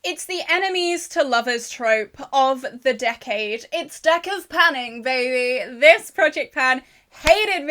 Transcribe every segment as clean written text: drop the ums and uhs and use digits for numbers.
It's the enemies to lovers trope of the decade. It's deck of panning, baby. This project pan hated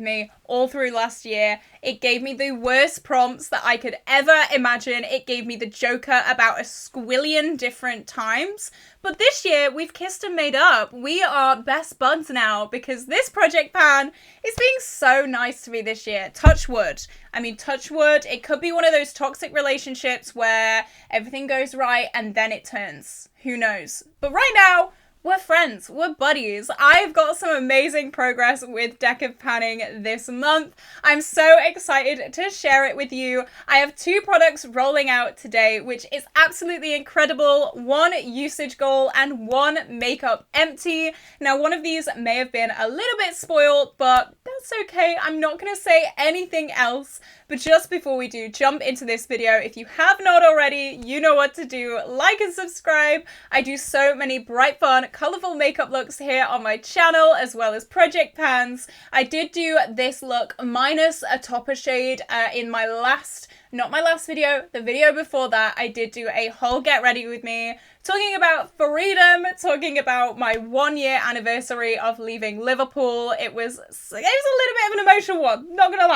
me all through last year. It gave me the worst prompts that I could ever imagine. It gave me the Joker about a squillion different times. But this year, we've kissed and made up. We are best buds now because this project pan is being so nice to me this year. Touch wood. I mean, touch wood. It could be one of those toxic relationships where everything goes right and then it turns. Who knows? But right now, we're friends, we're buddies. I've got some amazing progress with deck of panning this month. I'm so excited to share it with you. I have 2 products rolling out today, which is absolutely incredible. 1 usage goal and 1 makeup empty. Now, one of these may have been a little bit spoiled, but that's okay. I'm not going to say anything else. But just before we do jump into this video, if you have not already, you know what to do. Like and subscribe. I do so many bright, fun, colourful makeup looks here on my channel, as well as project pans. I did do this look minus a topper shade in my last, not my last video, the video before that. I did do a whole get ready with me, talking about freedom, talking about my 1-year anniversary of leaving Liverpool. It was a little bit of an emotional one, not gonna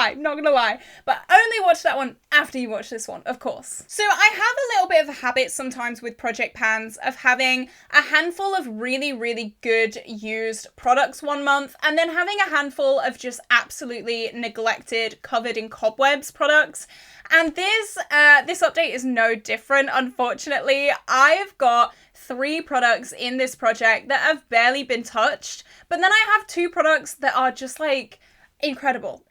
lie, but only watch that one after you watch this one, of course. So I have a little bit of a habit sometimes with project pans of having a handful of really good used products one month, and then having a handful of just absolutely neglected, covered in cobwebs products. And this update is no different, unfortunately. I've got 3 products in this project that have barely been touched, but then I have 2 products that are just like incredible.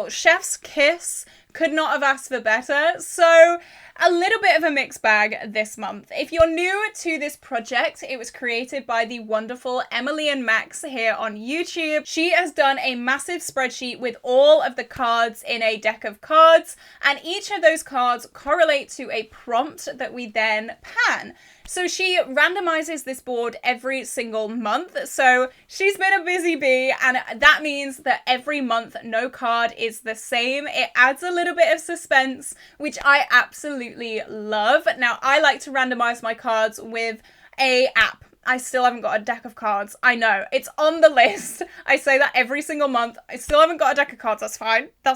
Chef's kiss. Could not have asked for better. So a little bit of a mixed bag this month. If you're new to this project, it was created by the wonderful Emily and Max here on YouTube. She has done a massive spreadsheet with all of the cards in a deck of cards, and each of those cards correlate to a prompt that we then pan. So she randomizes this board every single month. So she's been a busy bee, and that means that every month no card is the same. It adds a little bit of suspense, which I absolutely love. Now, I like to randomize my cards with an app. I still haven't got a deck of cards. I know, it's on the list. I say that every single month. I still haven't got a deck of cards. That's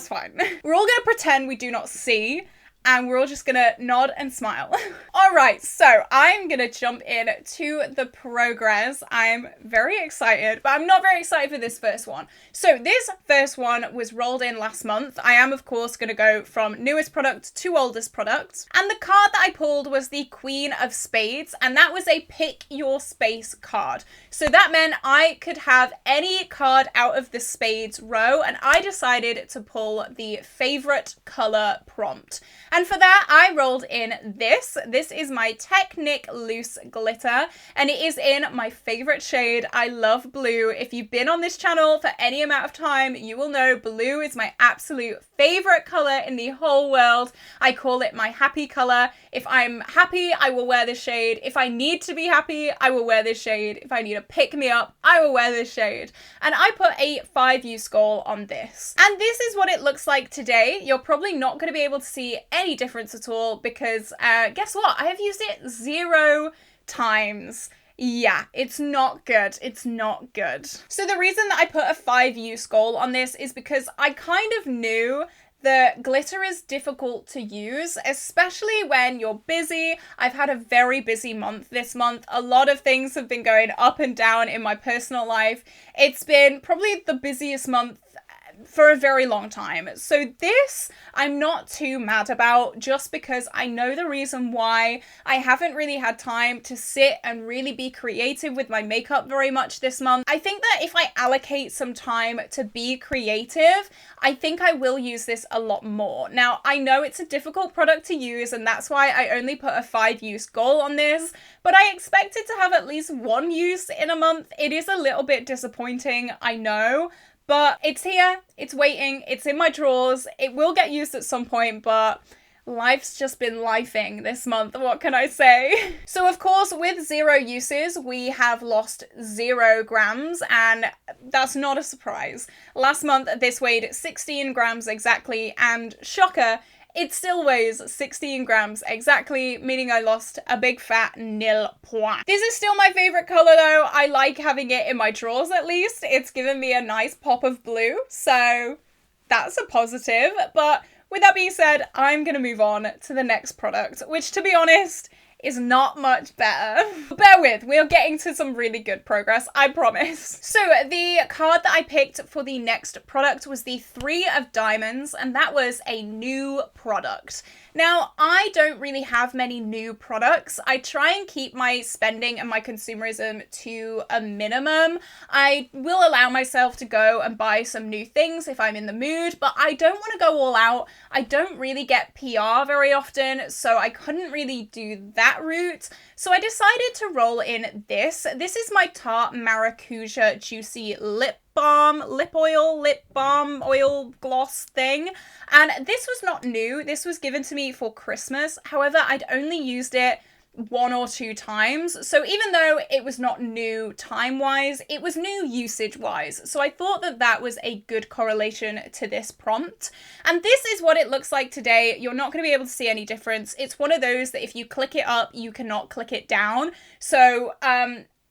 fine. We're all gonna pretend we do not see, and we're all just gonna nod and smile. All right, so I'm gonna jump in to the progress. I'm very excited, but I'm not very excited for this first one. So this first one was rolled in last month. I am, of course, gonna go from newest product to oldest product. And the card that I pulled was the Queen of Spades, and that was a pick your space card. So that meant I could have any card out of the spades row, and I decided to pull the favorite color prompt. And for that, I rolled in this. This is my Technic Loose Glitter, and it is in my favorite shade. I love blue. If you've been on this channel for any amount of time, you will know blue is my absolute favorite color in the whole world. I call it my happy color. If I'm happy, I will wear this shade. If I need to be happy, I will wear this shade. If I need to pick me up, I will wear this shade. And I put a 5 use goal on this. And this is what it looks like today. You're probably not going to be able to see any difference at all because guess what? I have used it 0 times. Yeah, it's not good. It's not good. So the reason that I put a 5 use goal on this is because I kind of knew that glitter is difficult to use, especially when you're busy. I've had a very busy month this month. A lot of things have been going up and down in my personal life. It's been probably the busiest month for a very long time. So this I'm not too mad about, just because I know the reason why. I haven't really had time to sit and really be creative with my makeup very much this month. I think that if I allocate some time to be creative, I think I will use this a lot more. Now, I know it's a difficult product to use, and that's why I only put a 5 use goal on this, but I expected to have at least 1 use in a month. It is a little bit disappointing, I know, but it's here, it's waiting, it's in my drawers. It will get used at some point, but life's just been lifing this month, what can I say? So of course, with 0 uses, we have lost 0 grams, and that's not a surprise. Last month, this weighed 16 grams exactly, and shocker, it still weighs 16 grams exactly, meaning I lost a big fat nil point. This is still my favorite color though. I like having it in my drawers at least. It's given me a nice pop of blue, so that's a positive. But with that being said, I'm gonna move on to the next product, which to be honest, is not much better. Bear with, we are getting to some really good progress, I promise. So the card that I picked for the next product was the 3 of Diamonds, and that was a new product. Now, I don't really have many new products. I try and keep my spending and my consumerism to a minimum. I will allow myself to go and buy some new things if I'm in the mood, but I don't want to go all out. I don't really get PR very often, so I couldn't really do that route. So I decided to roll in this. This is my Tarte Maracuja Juicy Lip balm oil gloss thing, and this was not new. This was given to me for Christmas. However, I'd only used it 1 or 2 times, so even though it was not new time wise, it was new usage wise, so I thought that that was a good correlation to this prompt. And this is what it looks like today. You're not going to be able to see any difference. It's one of those that if you click it up, you cannot click it down. So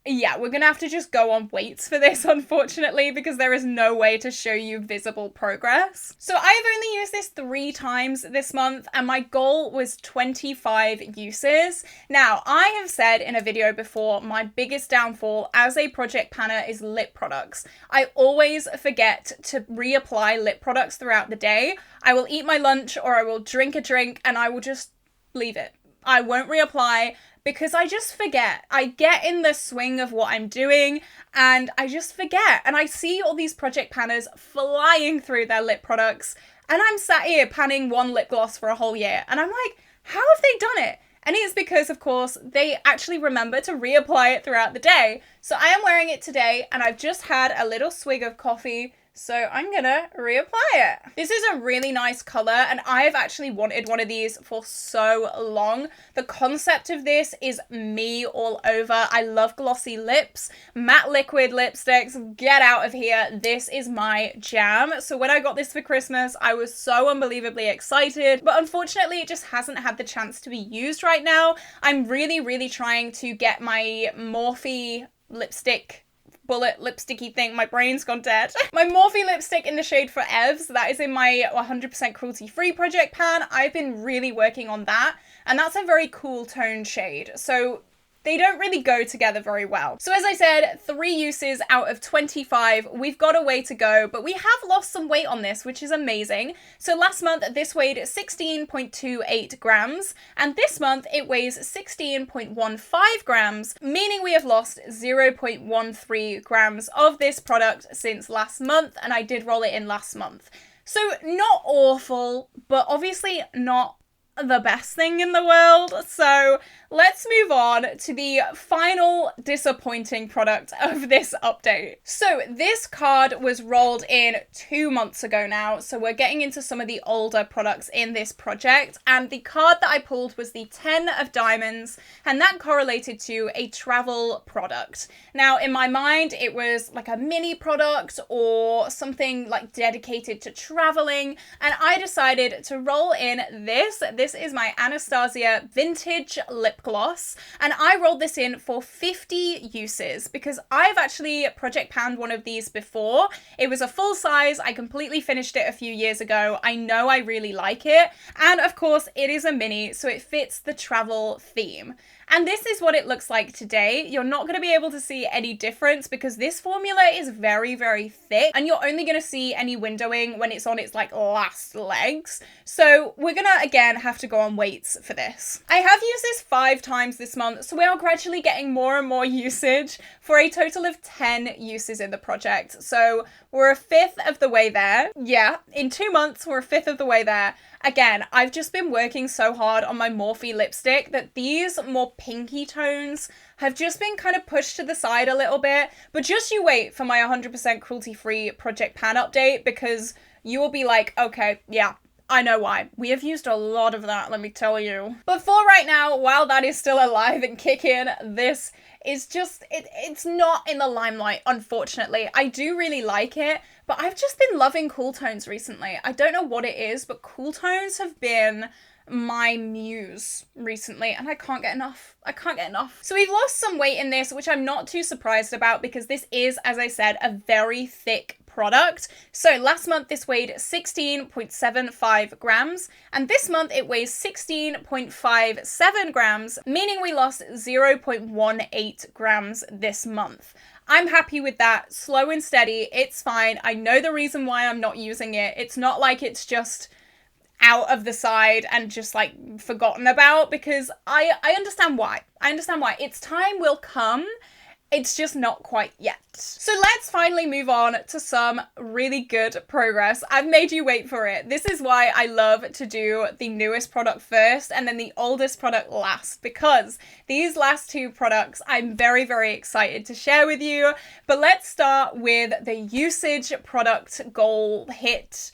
yeah, we're gonna have to just go on weights for this, unfortunately, because there is no way to show you visible progress. So I have only used this 3 times this month, and my goal was 25 uses. Now, I have said in a video before, my biggest downfall as a project panner is lip products. I always forget to reapply lip products throughout the day. I will eat my lunch or I will drink a drink and I will just leave it. I won't reapply, because I just forget. I get in the swing of what I'm doing and I just forget. And I see all these project panners flying through their lip products, and I'm sat here panning 1 lip gloss for a whole year. And I'm like, how have they done it? And it's because, of course, they actually remember to reapply it throughout the day. So I am wearing it today, and I've just had a little swig of coffee, so I'm gonna reapply it. This is a really nice color, and I've actually wanted one of these for so long. The concept of this is me all over. I love glossy lips, matte liquid lipsticks, get out of here. This is my jam. So when I got this for Christmas, I was so unbelievably excited, but unfortunately it just hasn't had the chance to be used right now. I'm really trying to get my Morphe lipstick bullet lipsticky thing. My brain's gone dead. My Morphe lipstick in the shade For Evs, that is in my 100% cruelty-free project pan. I've been really working on that, and that's a very cool tone shade. So they don't really go together very well. So as I said, 3 uses out of 25. We've got a way to go, but we have lost some weight on this, which is amazing. So last month, this weighed 16.28 grams, and this month it weighs 16.15 grams, meaning we have lost 0.13 grams of this product since last month, and I did roll it in last month. So not awful, but obviously not the best thing in the world. So let's move on to the final disappointing product of this update. So this card was rolled in 2 months ago now, so we're getting into some of the older products in this project, and the card that I pulled was the 10 of Diamonds, and that correlated to a travel product. Now in my mind it was like a mini product or something like dedicated to traveling, and I decided to roll in this. This is my Anastasia Vintage Lip Gloss, and I rolled this in for 50 uses because I've actually project panned one of these before. It was a full size. I completely finished it a few years ago. I know I really like it, and of course it is a mini, so it fits the travel theme. And this is what it looks like today. You're not going to be able to see any difference because this formula is very thick, and you're only going to see any windowing when it's on its like last legs. So we're going to again have to go on weights for this. I have used this 5 times this month, so we are gradually getting more and more usage for a total of 10 uses in the project. So we're a 5th of the way there. Yeah, in 2 months, we're a 5th of the way there. Again, I've just been working so hard on my Morphe lipstick that these more pinky tones have just been kind of pushed to the side a little bit. But just you wait for my 100% cruelty-free project pan update, because you will be like, okay, yeah, I know why. We have used a lot of that, let me tell you. But for right now, while that is still alive and kicking, this is just, it's not in the limelight, unfortunately. I do really like it, but I've just been loving cool tones recently. I don't know what it is, but cool tones have been my muse recently, and I can't get enough. I can't get enough. So we've lost some weight in this, which I'm not too surprised about because this is, as I said, a very thick product. So last month this weighed 16.75 grams, and this month it weighs 16.57 grams, meaning we lost 0.18 grams this month. I'm happy with that. Slow and steady. It's fine. I know the reason why I'm not using it. It's not like it's just out of the side and just like forgotten about, because I understand why. I understand why. Its time will come. It's just not quite yet. So let's finally move on to some really good progress. I've made you wait for it. This is why I love to do the newest product first and then the oldest product last, because these last two products I'm very, very excited to share with you. But let's start with the usage product goal hit.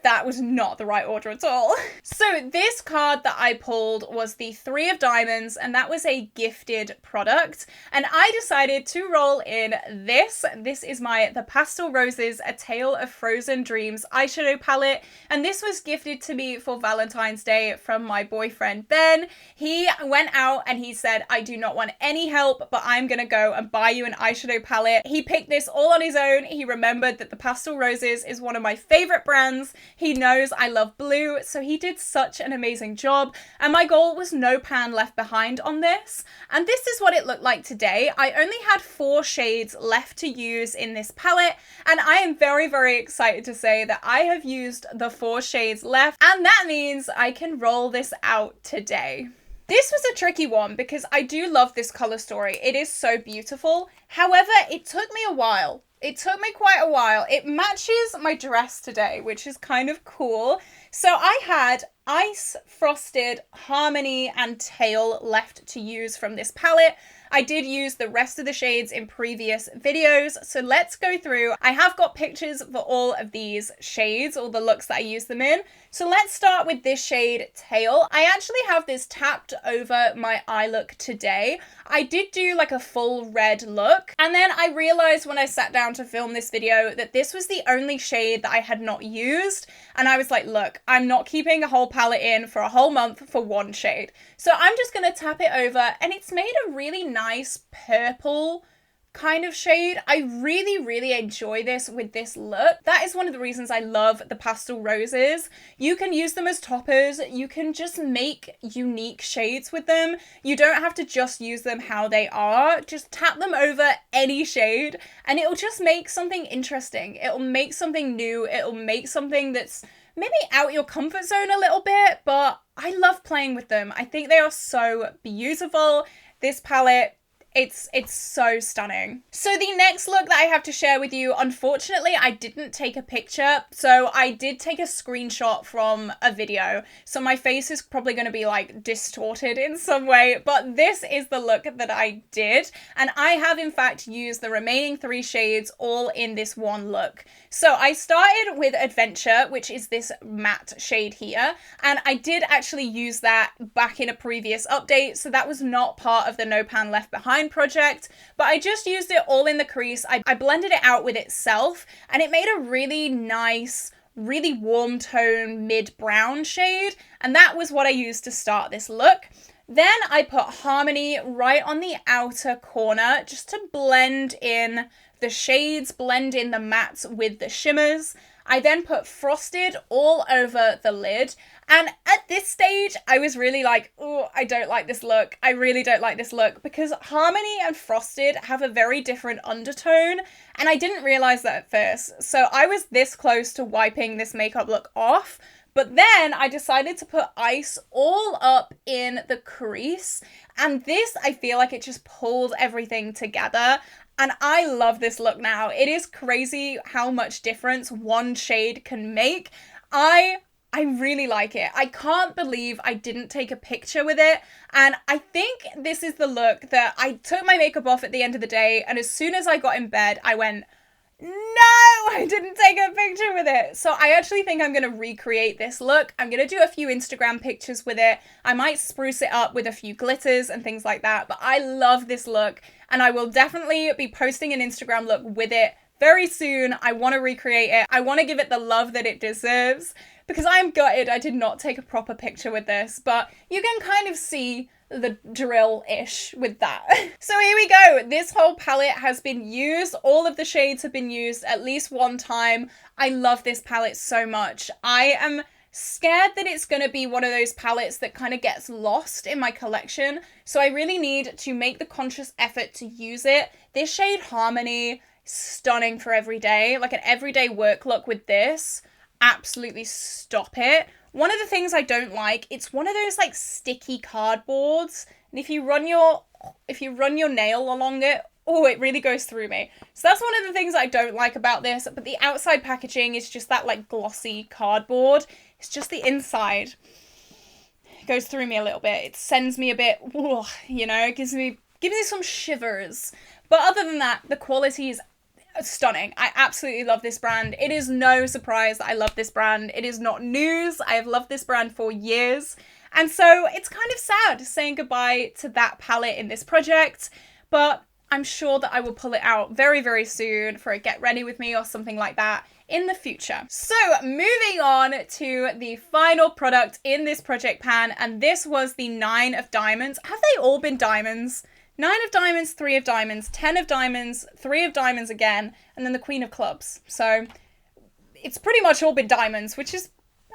That was not the right order at all. So this card that I pulled was the 3 of Diamonds, and that was a gifted product. And I decided to roll in this. This is the Pastel Roses, A Tale of Frozen Dreams eyeshadow palette. And this was gifted to me for Valentine's Day from my boyfriend, Ben. He went out and he said, I do not want any help, but I'm gonna go and buy you an eyeshadow palette. He picked this all on his own. He remembered that the Pastel Roses is one of my favorite brands. He knows I love blue, so he did such an amazing job. And my goal was no pan left behind on this. And this is what it looked like today. I only had 4 shades left to use in this palette, and I am very, very excited to say that I have used the 4 shades left, and that means I can roll this out today. This was a tricky one because I do love this color story. It is so beautiful. However, it took me a while. It took me quite a while. It matches my dress today, which is kind of cool. So I had Ice, Frosted, Harmony, and Tail left to use from this palette. I did use the rest of the shades in previous videos, so let's go through. I have got pictures for all of these shades, all the looks that I use them in. So let's start with this shade, Tail. I actually have this tapped over my eye look today. I did do like a full red look, and then I realized when I sat down to film this video that this was the only shade that I had not used, and I was like, look, I'm not keeping a whole palette in for a whole month for one shade. So I'm just gonna tap it over, and it's made a really nice purple kind of shade. I really, really enjoy this with this look. That is one of the reasons I love the Pastel Roses. You can use them as toppers. You can just make unique shades with them. You don't have to just use them how they are. Just tap them over any shade and it'll just make something interesting. It'll make something new. It'll make something that's maybe out your comfort zone a little bit, but I love playing with them. I think they are so beautiful. This palette, it's so stunning. So the next look that I have to share with you, unfortunately, I didn't take a picture. So I did take a screenshot from a video. So my face is probably going to be like distorted in some way, but this is the look that I did. And I have in fact used the remaining 3 shades all in this one look. So I started with Adventure, which is this matte shade here. And I did actually use that back in a previous update. So that was not part of the No Pan Left Behind project, but I just used it all in the crease. I blended it out with itself and it made a really nice, really warm tone mid-brown shade, and that was what I used to start this look. Then I put Harmony right on the outer corner just to blend in the shades, blend in the mattes with the shimmers. I then put Frosted all over the lid, and at this stage I was really like, oh, I don't like this look. I really don't like this look, because Harmony and Frosted have a very different undertone, and I didn't realize that at first. So I was this close to wiping this makeup look off, but then I decided to put Ice all up in the crease, and this, I feel like it just pulled everything together. And I love this look now. It is crazy how much difference one shade can make. I really like it. I can't believe I didn't take a picture with it. And I think this is the look that I took my makeup off at the end of the day. And as soon as I got in bed, I went, No, I didn't take a picture with it. So I actually think I'm going to recreate this look. I'm going to do a few Instagram pictures with it. I might spruce it up with a few glitters and things like that. But I love this look and I will definitely be posting an Instagram look with it very soon. I want to recreate it. I want to give it the love that it deserves because I'm gutted I did not take a proper picture with this. But you can kind of see the drill-ish with that. So here we go. This whole palette has been used. All of the shades have been used at least one time. I love this palette so much. I am scared that it's going to be one of those palettes that kind of gets lost in my collection. So I really need to make the conscious effort to use it. This shade Harmony, stunning for everyday. Like an everyday work look with this. Absolutely stop it. One of the things I don't like, it's one of those like sticky cardboards. And if you run your nail along it, oh, it really goes through me. So that's one of the things I don't like about this. But the outside packaging is just that like glossy cardboard. It's just the inside. It goes through me a little bit. It sends me a bit, you know, it gives me some shivers. But other than that, the quality is stunning. I absolutely love this brand. It is no surprise that I love this brand. It is not news. I have loved this brand for years. And so it's kind of sad saying goodbye to that palette in this project, but I'm sure that I will pull it out very, very soon for a Get Ready With Me or something like that in the future. So moving on to the final product in this project pan, and this was the 9 of Diamonds. Have they all been diamonds? 9 of Diamonds, 3 of Diamonds, 10 of Diamonds, 3 of Diamonds again, and then the Queen of Clubs. So it's pretty much all been diamonds, which is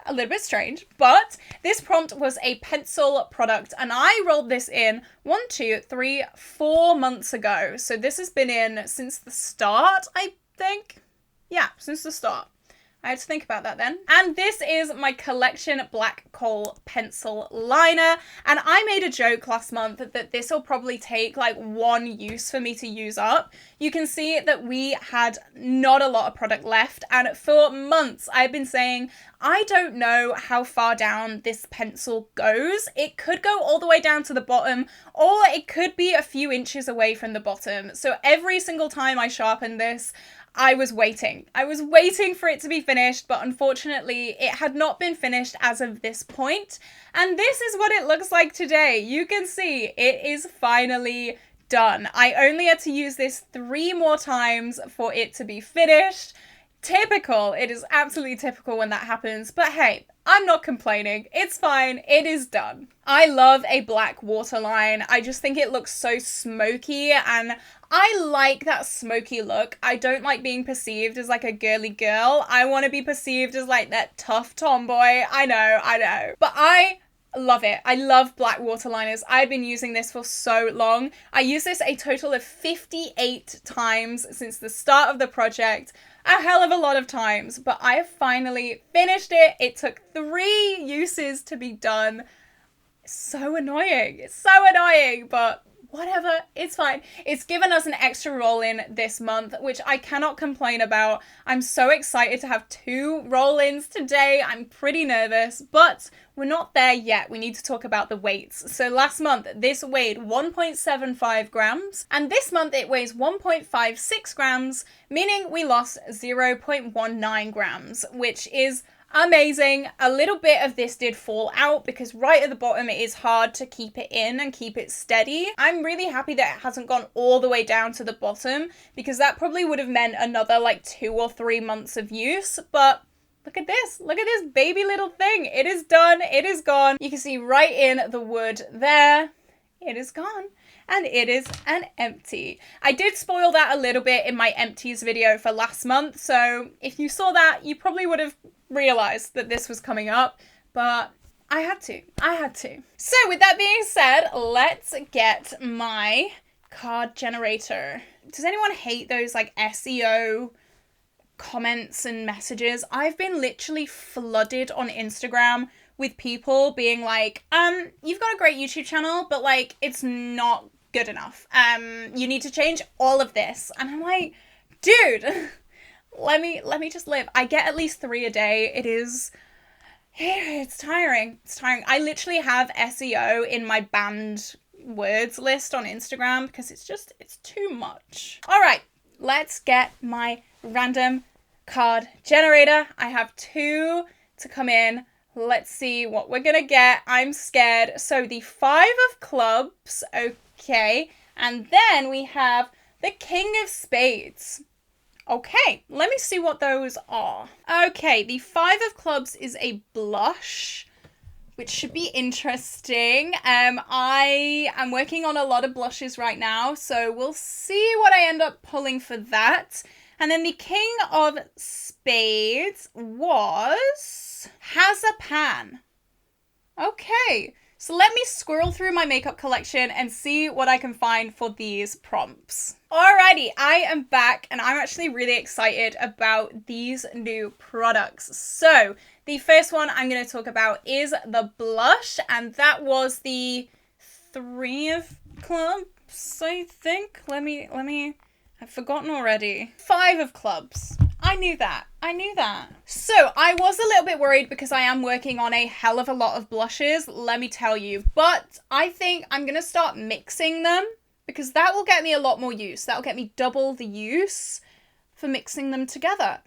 a little bit strange. But this prompt was a pencil product, and I rolled this in 4 months ago. So this has been in since the start, I think. Yeah, since the start. I had to think about that then. And this is my Collection Black Coal Pencil Liner. And I made a joke last month that this will probably take like one use for me to use up. You can see that we had not a lot of product left. And for months, I've been saying, I don't know how far down this pencil goes. It could go all the way down to the bottom, or it could be a few inches away from the bottom. So every single time I sharpened this, I was waiting. I was waiting for it to be finished, but unfortunately it had not been finished as of this point. And this is what it looks like today. You can see it is finally done. I only had to use this 3 more times for it to be finished. Typical. It is absolutely typical when that happens. But hey, I'm not complaining. It's fine. It is done. I love a black waterline. I just think it looks so smoky, and I like that smoky look. I don't like being perceived as like a girly girl. I want to be perceived as like that tough tomboy. I know. But I love it. I love black waterliners. I've been using this for so long. I used this a total of 58 times since the start of the project. A hell of a lot of times, but I have finally finished it. It took 3 uses to be done. It's so annoying. It's so annoying, but whatever, it's fine. It's given us an extra roll-in this month, which I cannot complain about. I'm so excited to have 2 roll-ins today. I'm pretty nervous, but we're not there yet. We need to talk about the weights. So last month, this weighed 1.75 grams, and this month it weighs 1.56 grams, meaning we lost 0.19 grams, which is amazing. A little bit of this did fall out because right at the bottom it is hard to keep it in and keep it steady. I'm really happy that it hasn't gone all the way down to the bottom because that probably would have meant another like 2 or 3 months of use, but look at this baby little thing. It is done. It is gone. You can see right in the wood there. It is gone. And it is an empty. I did spoil that a little bit in my empties video for last month, so if you saw that, you probably would have realized that this was coming up, but I had to. So with that being said, let's get my card generator. Does anyone hate those like SEO comments and messages? I've been literally flooded on Instagram with people being like, you've got a great YouTube channel, but like, it's not good enough. You need to change all of this. And I'm like, dude, let me just live. I get at least 3 a day. It's tiring. I literally have SEO in my banned words list on Instagram because it's too much. All right. let's get my random card generator. I have 2 to come in. Let's see what we're gonna get. I'm scared. So the 5 of clubs, okay. And then we have the King of Spades. Okay, let me see what those are. Okay, the 5 of clubs is a blush, which should be interesting. I am working on a lot of blushes right now, so we'll see what I end up pulling for that. And then the King of Spades has a pan. Okay, so let me scroll through my makeup collection and see what I can find for these prompts. Alrighty, I am back and I'm actually really excited about these new products. So the first one I'm going to talk about is the blush, and that was the 3 of clubs, I think. Let me, I've forgotten already. 5 of clubs. I knew that. So I was a little bit worried because I am working on a hell of a lot of blushes, let me tell you. But I think I'm going to start mixing them because that will get me a lot more use. That will get me double the use for mixing them together.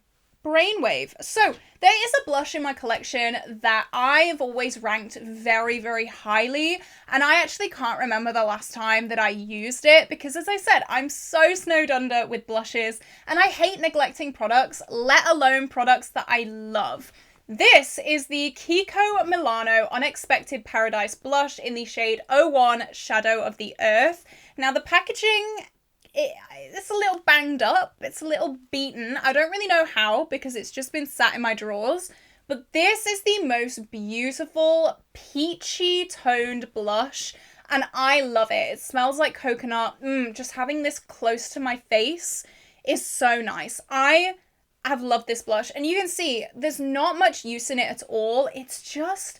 Brainwave. So there is a blush in my collection that I've always ranked very, very highly, and I actually can't remember the last time that I used it because, as I said, I'm so snowed under with blushes and I hate neglecting products, let alone products that I love. This is the Kiko Milano Unexpected Paradise Blush in the shade 01 Shadow of the Earth. Now the packaging, it's a little banged up, it's a little beaten. I don't really know how because it's just been sat in my drawers, but this is the most beautiful peachy toned blush and I love it. It smells like coconut. Just having this close to my face is so nice. I have loved this blush and you can see there's not much use in it at all. It's just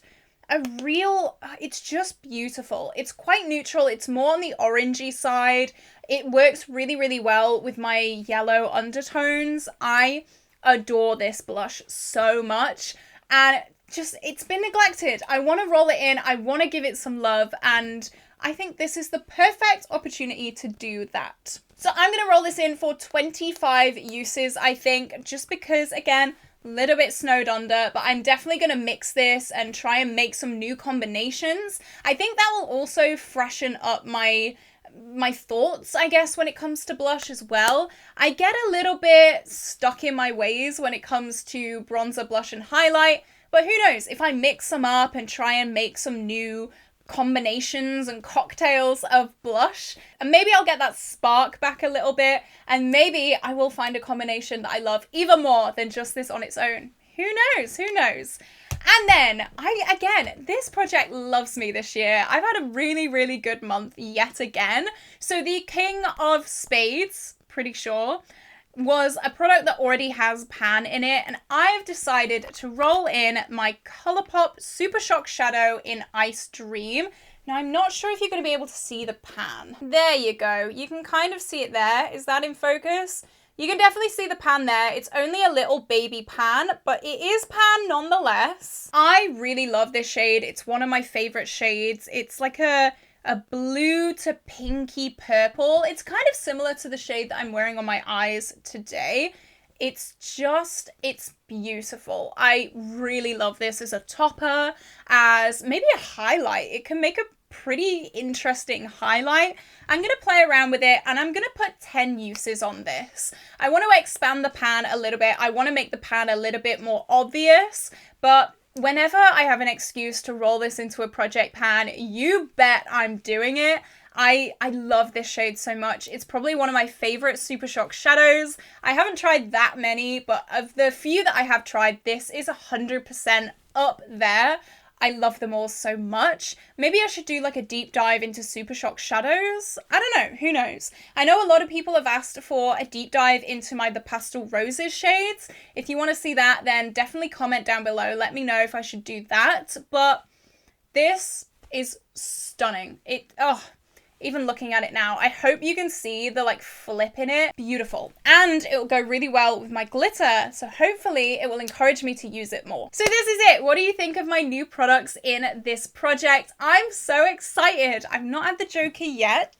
it's just beautiful. It's quite neutral. It's more on the orangey side. It works really, really well with my yellow undertones. I adore this blush so much and just, it's been neglected. I want to roll it in. I want to give it some love and I think this is the perfect opportunity to do that. So I'm going to roll this in for 25 uses, I think, just because, again, little bit snowed under, but I'm definitely going to mix this and try and make some new combinations. I think that will also freshen up my thoughts, I guess, when it comes to blush as well. I get a little bit stuck in my ways when it comes to bronzer, blush, and highlight, but who knows, if I mix them up and try and make some new combinations and cocktails of blush, and maybe I'll get that spark back a little bit, and maybe I will find a combination that I love even more than just this on its own. Who knows? And then, this project loves me this year. I've had a really, really good month yet again. So the King of Spades, pretty sure, was a product that already has pan in it, and I've decided to roll in my Colourpop Super Shock Shadow in Ice Dream. Now, I'm not sure if you're going to be able to see the pan. There you go. You can kind of see it there. Is that in focus? You can definitely see the pan there. It's only a little baby pan, but it is pan nonetheless. I really love this shade. It's one of my favorite shades. It's like a blue to pinky purple. It's kind of similar to the shade that I'm wearing on my eyes today. It's beautiful. I really love this as a topper, as maybe a highlight. It can make a pretty interesting highlight. I'm going to play around with it and I'm going to put 10 uses on this. I want to expand the pan a little bit. I want to make the pan a little bit more obvious, but whenever I have an excuse to roll this into a project pan, you bet I'm doing it. I love this shade so much. It's probably one of my favorite Super Shock shadows. I haven't tried that many, but of the few that I have tried, this is 100% up there. I love them all so much. Maybe I should do like a deep dive into Super Shock shadows. I don't know, who knows? I know a lot of people have asked for a deep dive into the Pastel Roses shades. If you want to see that, then definitely comment down below. Let me know if I should do that. But this is stunning. Even looking at it now, I hope you can see the flip in it. Beautiful. And it will go really well with my glitter. So hopefully it will encourage me to use it more. So this is it. What do you think of my new products in this project? I'm so excited. I've not had the Joker yet.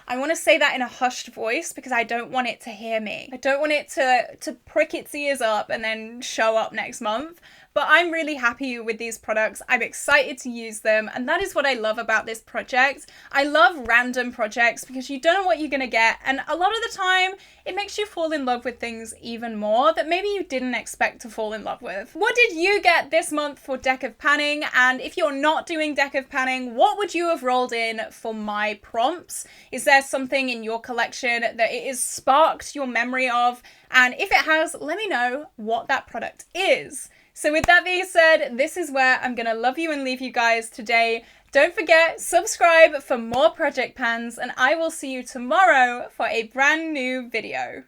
I want to say that in a hushed voice because I don't want it to hear me. I don't want it to prick its ears up and then show up next month. But I'm really happy with these products. I'm excited to use them, and that is what I love about this project. I love random projects because you don't know what you're gonna get, and a lot of the time it makes you fall in love with things even more that maybe you didn't expect to fall in love with. What did you get this month for Deck of Panning? And if you're not doing Deck of Panning, what would you have rolled in for my prompts? Is there something in your collection that it has sparked your memory of? And if it has, let me know what that product is. So with that being said, this is where I'm going to love you and leave you guys today. Don't forget, subscribe for more project pans, and I will see you tomorrow for a brand new video.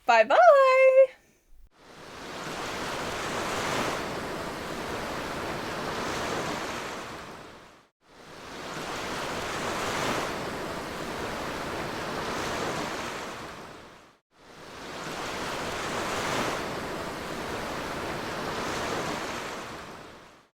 Bye bye!